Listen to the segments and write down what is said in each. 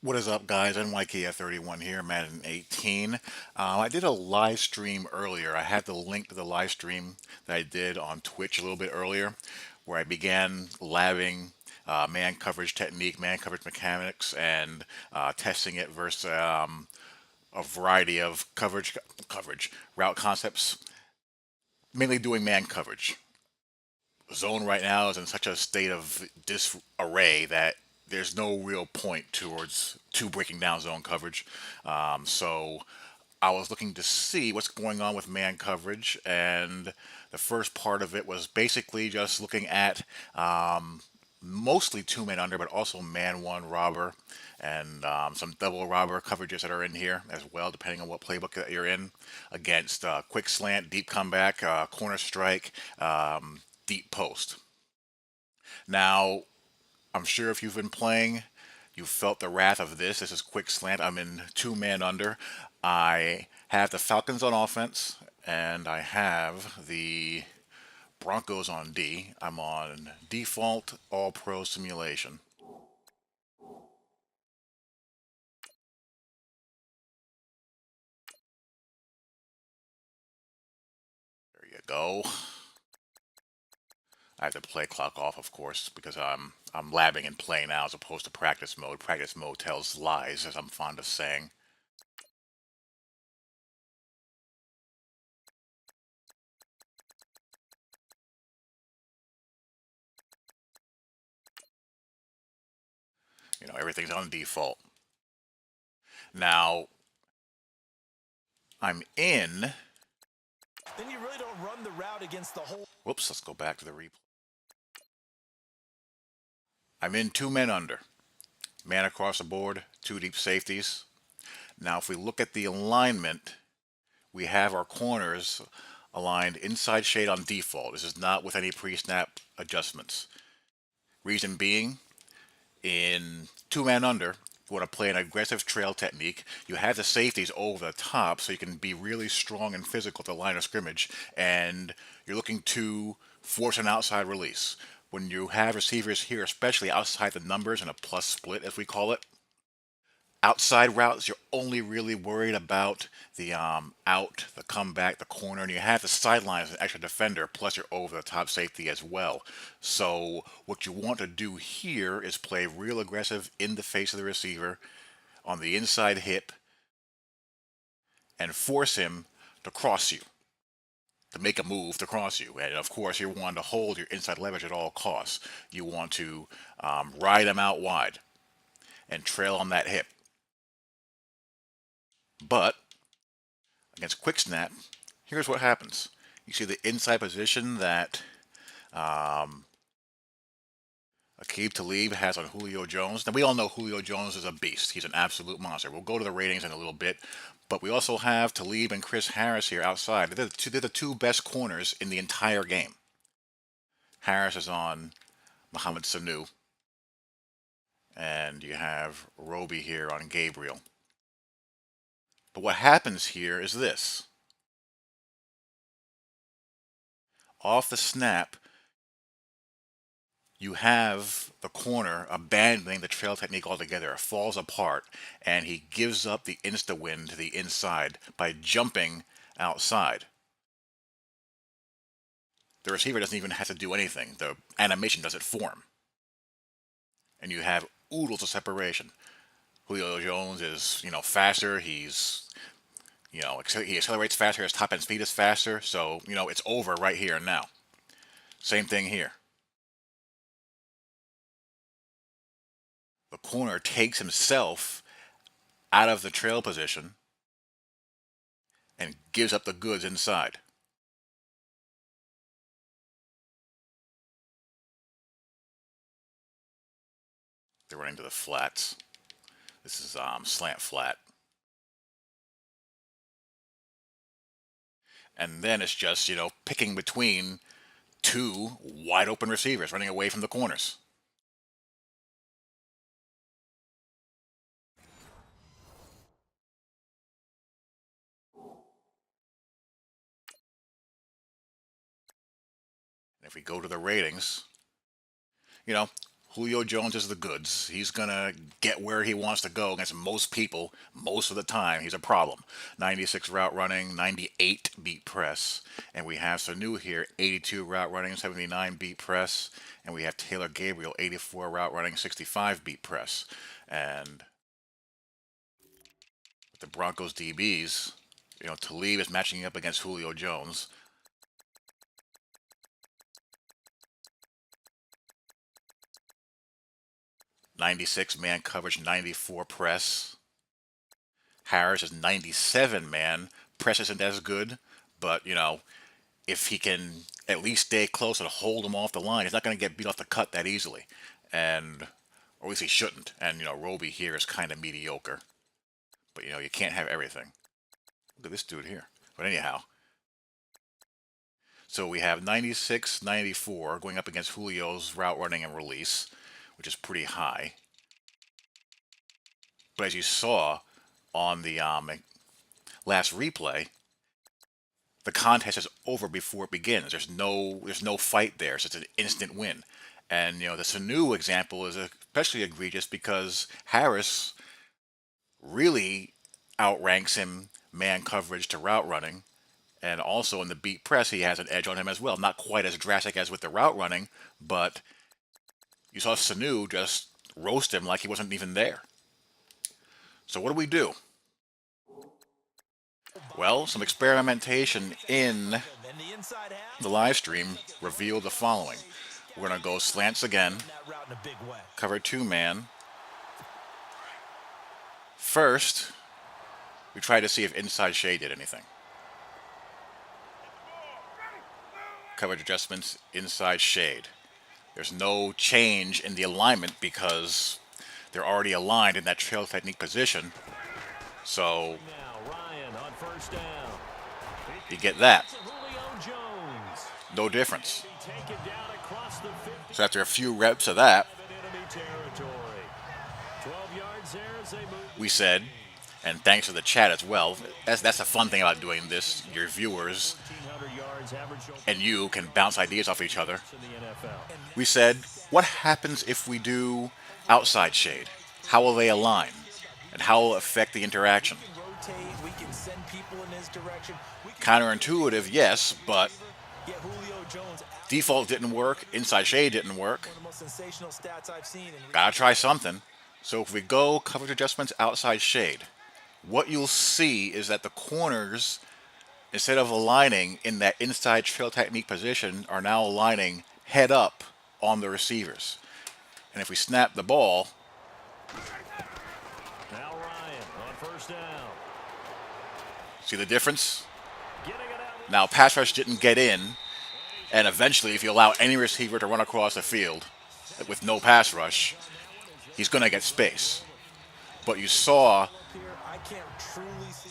What is up, guys? NYKF31 here, Madden 18. I did a live stream earlier. I had the link to the live stream that I did on Twitch a little bit earlier, where I began labbing man coverage technique, man coverage mechanics, and testing it versus a variety of coverage route concepts, mainly doing man coverage. Zone right now is in such a state of disarray that there's no real point towards to breaking down zone coverage. So I was looking to see what's going on with man coverage, and the first part of it was basically just looking at mostly two men under, but also man one robber and some double robber coverages that are in here as well, depending on what playbook that you're in, against quick slant, deep comeback, corner strike, deep post. Now, I'm sure if you've been playing, you felt the wrath of this. This is quick slant. I'm in two man under. I have the Falcons on offense, and I have the Broncos on D. I'm on default all pro simulation. There you go. I have to play clock off, of course, because I'm labbing and playing now as opposed to practice mode. Practice mode tells lies, as I'm fond of saying. Everything's on default. Now, I'm in. Then you really don't run the route against the whole. Whoops, let's go back to the replay. I'm in two men under. Man across the board, two deep safeties. Now, if we look at the alignment, we have our corners aligned inside shade on default. This is not with any pre-snap adjustments. Reason being, in two man under, you want to play an aggressive trail technique. You have the safeties over the top so you can be really strong and physical at the line of scrimmage, and you're looking to force an outside release. When you have receivers here, especially outside the numbers in a plus split, as we call it, outside routes, you're only really worried about the out, the comeback, the corner, and you have the sideline as an extra defender, plus you're over the top safety as well. So what you want to do here is play real aggressive in the face of the receiver on the inside hip and force him to cross you, to make a move to cross you. And of course, you want to hold your inside leverage at all costs. You want to ride him out wide and trail on that hip. But against quick snap, here's what happens. You see the inside position that Aqib Talib has on Julio Jones. Now, we all know Julio Jones is a beast. He's an absolute monster. We'll go to the ratings in a little bit. But we also have Talib and Chris Harris here outside. They're the two best corners in the entire game. Harris is on Mohamed Sanu. And you have Roby here on Gabriel. But what happens here is this. Off the snap, you have the corner abandoning the trail technique altogether. It falls apart, and he gives up the insta win to the inside by jumping outside. The receiver doesn't even have to do anything. The animation does it for him. And you have oodles of separation. Julio Jones is, faster. He accelerates faster. His top end speed is faster. So, it's over right here and now. Same thing here. The corner takes himself out of the trail position and gives up the goods inside. They're running to the flats. This is slant flat. And then it's just, picking between two wide open receivers running away from the corners. And if we go to the ratings, you know, Julio Jones is the goods. He's going to get where he wants to go against most people most of the time. He's a problem. 96 route running, 98 beat press. And we have Sanu here, 82 route running, 79 beat press. And we have Taylor Gabriel, 84 route running, 65 beat press. And with the Broncos DBs, Talib is matching up against Julio Jones. 96 man coverage, 94 press. Harris is 97 man. Press isn't as good, but if he can at least stay close and hold him off the line, he's not going to get beat off the cut that easily. And or at least he shouldn't. And Roby here is kind of mediocre. But you can't have everything. Look at this dude here. But anyhow, so we have 96, 94 going up against Julio's route running and release, which is pretty high. But as you saw on the last replay, the contest is over before it begins. There's no fight there, so it's an instant win. And the Sanu example is especially egregious because Harris really outranks him man coverage to route running, and also in the beat press he has an edge on him as well. Not quite as drastic as with the route running, but you saw Sanu just roast him like he wasn't even there. So what do we do? Well, some experimentation in the live stream revealed the following. We're going to go slants again, cover 2-man. First, we try to see if inside shade did anything. Coverage adjustments, inside shade. There's no change in the alignment because they're already aligned in that trail technique position. So you get that. No difference. So after a few reps of that, we said, and thanks to the chat as well, that's a fun thing about doing this. Your viewers and you can bounce ideas off each other. We said, what happens if we do outside shade? How will they align? And how will it affect the interaction? Counterintuitive, yes, but default didn't work, inside shade didn't work. Gotta try something. So if we go coverage adjustments outside shade, what you'll see is that the corners, instead of aligning in that inside trail technique position, are now aligning head up on the receivers. And if we snap the ball, now Ryan on first down. See the difference? Now pass rush didn't get in, and eventually if you allow any receiver to run across the field with no pass rush, he's going to get space. But you saw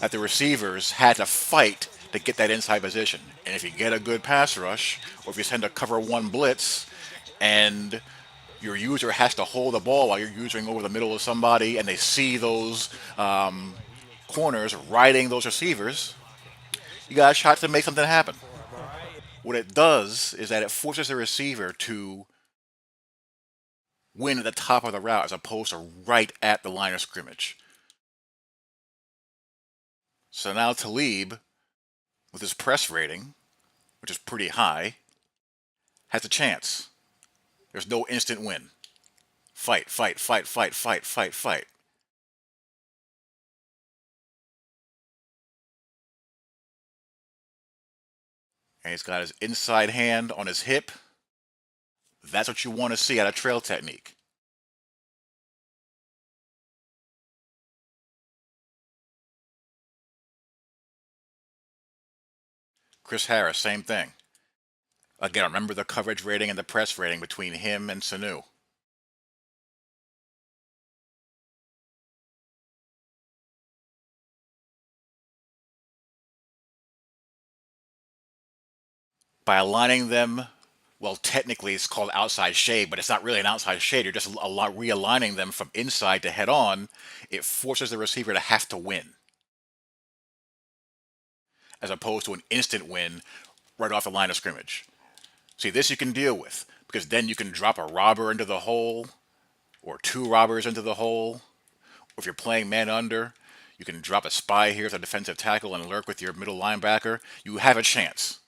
that the receivers had to fight to get that inside position. And if you get a good pass rush, or if you send a cover 1 blitz, and your user has to hold the ball while you're using over the middle of somebody, and they see those corners riding those receivers, you got a shot to make something happen. What it does is that it forces the receiver to win at the top of the route as opposed to right at the line of scrimmage. So now Talib, with his press rating, which is pretty high, has a chance. There's no instant win. Fight, fight, fight, fight, fight, fight, fight. And he's got his inside hand on his hip. That's what you want to see out of trail technique. Chris Harris, same thing. Again, remember the coverage rating and the press rating between him and Sanu. By aligning them, well, technically it's called outside shade, but it's not really an outside shade. You're just realigning them from inside to head on. It forces the receiver to have to win, as opposed to an instant win right off the line of scrimmage. See, this you can deal with. because then you can drop a robber into the hole or two robbers into the hole. Or if you're playing man under, you can drop a spy here as a defensive tackle and lurk with your middle linebacker. You have a chance.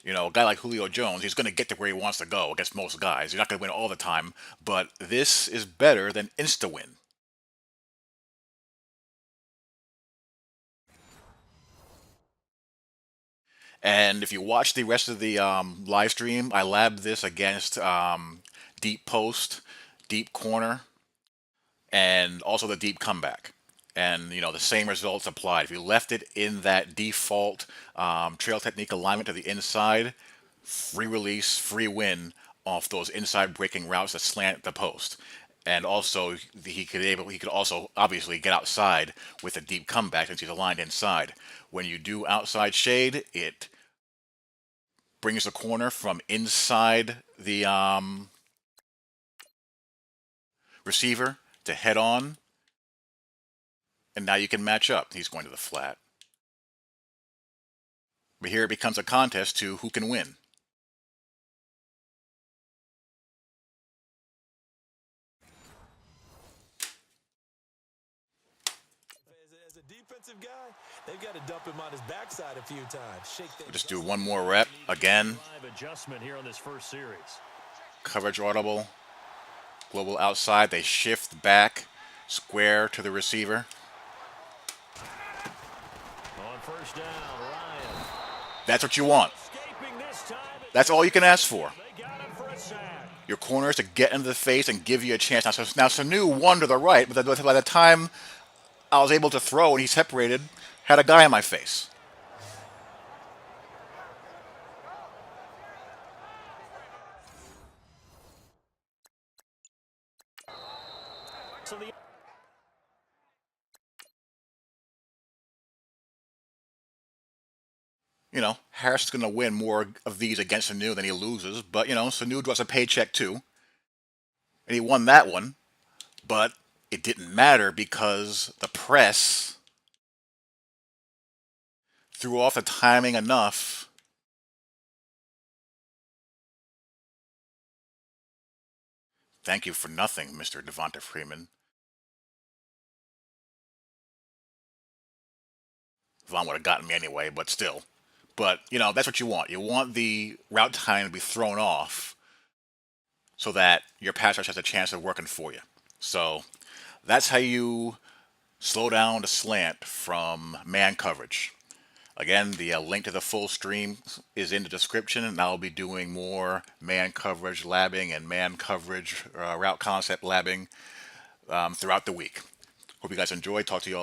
A guy like Julio Jones, he's going to get to where he wants to go against most guys. You're not going to win all the time, but this is better than insta win. And if you watch the rest of the live stream, I labbed this against deep post, deep corner, and also the deep comeback. And the same results applied. If you left it in that default trail technique alignment to the inside, free release, free win off those inside breaking routes that slant the post. And also he could also obviously get outside with a deep comeback since he's aligned inside. When you do outside shade, it brings the corner from inside the receiver to head on, and now you can match up. He's going to the flat. But here it becomes a contest to who can win. As a defensive guy, they've got to dump him on his backside a few times. We'll just do one more rep again. Adjustment here on this first series. Coverage audible. Global outside. They shift back. Square to the receiver. On first down, Ryan. That's what you want. That's all you can ask for. Your corners to get into the face and give you a chance. Now Sanu won to the right, but by the time I was able to throw and he separated, had a guy in my face. Harris is going to win more of these against Sanu than he loses, but, Sanu draws a paycheck too. And he won that one, but it didn't matter because the press threw off the timing enough. Thank you for nothing, Mr. Devonta Freeman. Vaughn would have gotten me anyway, but still. But, that's what you want. You want the route time to be thrown off so that your pass rush has a chance of working for you. So that's how you slow down the slant from man coverage. Again, the link to the full stream is in the description, and I'll be doing more man coverage labbing and man coverage route concept labbing throughout the week. Hope you guys enjoyed. Talk to you all.